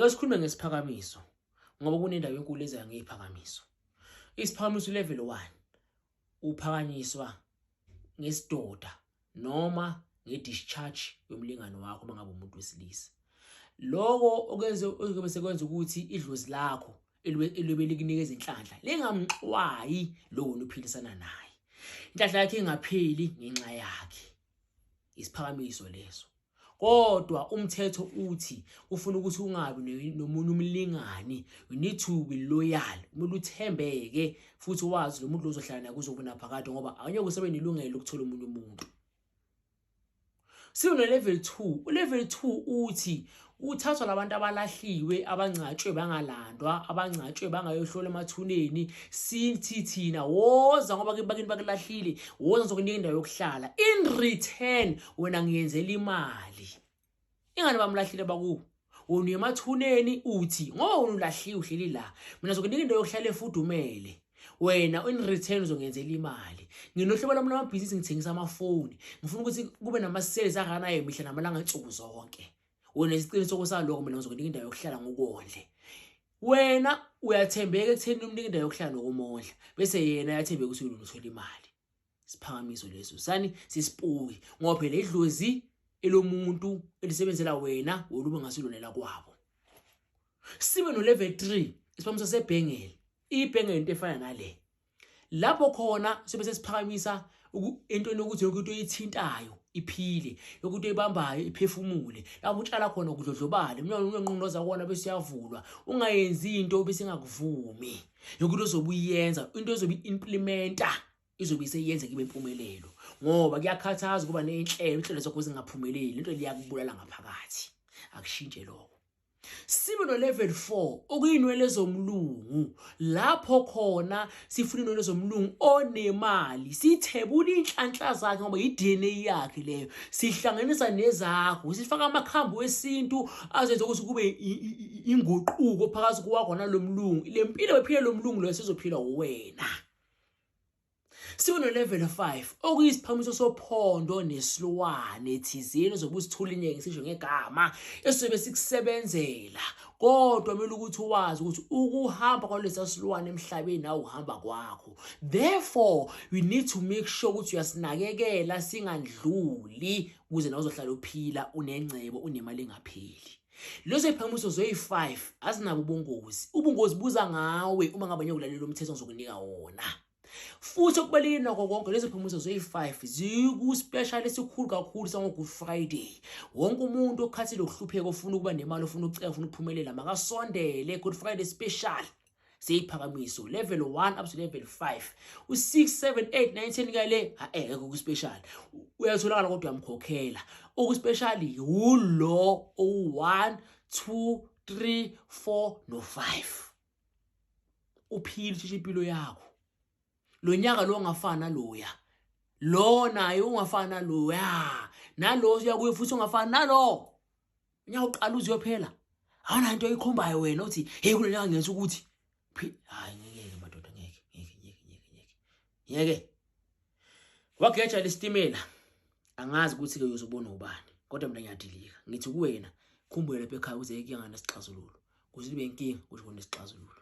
Lesikhulume ngesiphakamiso ngoba kunendawo enkulu ezayo ngeziphakamiso. Isiphakamiso level 1 uphakanyiswa ngesidoda noma ngedischarge yomlingano wakho mangabe umuntu wesilisa. Lokho okuzobe sekwenza ukuthi idlozi lakho elibe likunikeza inhlanhla lingamxwayi lo wena uphilisana naye. Inhlanhla yakhe ingapheli ngenxa yakhe. Isiphakamiso leso. Kodwa umthetho uthi ufuna ukuthi ungabi nomunye umlingani. You need to be loyal. Kumele uthembeke futhi wazi lo muntu ozohlala naye kuzokuba phakade ngoba awunyeke usebe nelungelo lokuthola umunye umuntu. Sibe no level 2. Ulevel 2 uthi uthathwa labantu abalahliwe, abangcatshwe bangalandwa, abangcatshwe bangayohlola emathuneni. Sithi thina woza ngoba bakini bakulahlile, woza ngizokunika indawo yokuhlala. In return wena ngiyenzela imali. Ingane bamlahlile bakubo. Wona uye emathuneni uthi ngoba wena ulahliwe uhleli la, mina ngizokunika indawo yokuhlala efudumele. Wena in return uzongenzela imali. Nginohlobo lami lamabhizinisi ngithengisa amafoni. Ngifuna ukuthi kube nama-sales akanayo mihla namalanga insuku zonke. Wena isiqiniso kusaloko mina ngizokunika indawo yokuhlala ngokondle. Wena uyathembeka ekutheni umnika indawo yokuhlala nokumondla bese yena uyathembeka ukuthi uthola imali. Isiphakamiso leso sani sisipuki ngoba phela idlozi elomuntu elisebenzela wena oluba ngasilonela kwabo. Sibe no level 3 isiphakamiso sebhengela. Ibhengela into efana nale. Lapho khona sibe sesiphakamisa entweni ukuthi yonke into oyithintayo iphile, yonke into oyibambayo iphefumule. Lapho utshala khona ukudlodlobala, mina unenqonqoza kona bese yavulwa. Ungayenzi into bese ingakuvumi. Yonke into ozobuyenza, into ozobe implementa izobe seyenza kibe impumelelo. Ngoba kuyakhathaza kuba nenhlelo zakho zingaphumeleli, into liyakubulala ngaphakathi. Akushintshe lokho. Sibe no level 4 okuyinwele zomlungu. Lapho khona sifuna inwele zomlungu onemali, sithebula inhlanhla zakhe ngoba i-DNA yakhe leyo. Sihlanganisa nezakho, sifaka amakhambi wesintu azenza ukuthi kube inguquko phakathi kwakho nalomlungu. Le mpilo bephile lomlungu lo sizophila wena. Sibe no level 5 okuyisiphakamiso sophondo nesilwane thizeni zobusithula inyeke sisho ngegama esobe sikusebenzela. Kodwa kumele ukuthi wazi ukuthi ukuhamba kwalesa silwane emhlabeni nawo uhamba kwakho. Therefore we need to make sure ukuthi uyasinakekela singandluli ukuze nawe uzohlala uphila unengcebo unemali engapheli. Lezo ziphakamiso zoyi5 azinabo ubungozi. Ubungozi buza ngawe uma ngabe nyokulalela umthetho ngizokunika wona. Futhi okubalekile nakho konke lezi ziphakamiso zoyi5 ziku special esikhulu kakhulu sango Good Friday. Wonke umuntu okhathile ukuhlupheka ofuna ukuba nemali ofuna ukucela ofuna ukuphumelela makasondele Good Friday special. Siyiphakamiso level 1 up to level 5. U6 7 8 9 10 kale ekho ku special. Uyatholakala kodwa uyamkhokhela. Oku special ulo o1 2 3 4 no 5. Uphile thisha impilo yakho. Lo nyaka lo ongafana naloya. Lo naye ungafana naloya. Nalo uyakuye futhi ungafana nalo. Unyaka uqala uziyophela. Awuna into oyikhombayo wena uthi hey kulo nyaka ngenza ukuthi hayi ngeke madoda ngeke. Wageja lestimela. Angazi ukuthi ke uzobona ubani. Kodwa mina ngiyadilika. Ngithi kuwena khumbule lapha ekhaya uze inkinga nesixazululo. Kuze ibe inkinga kusho kunesixazululo.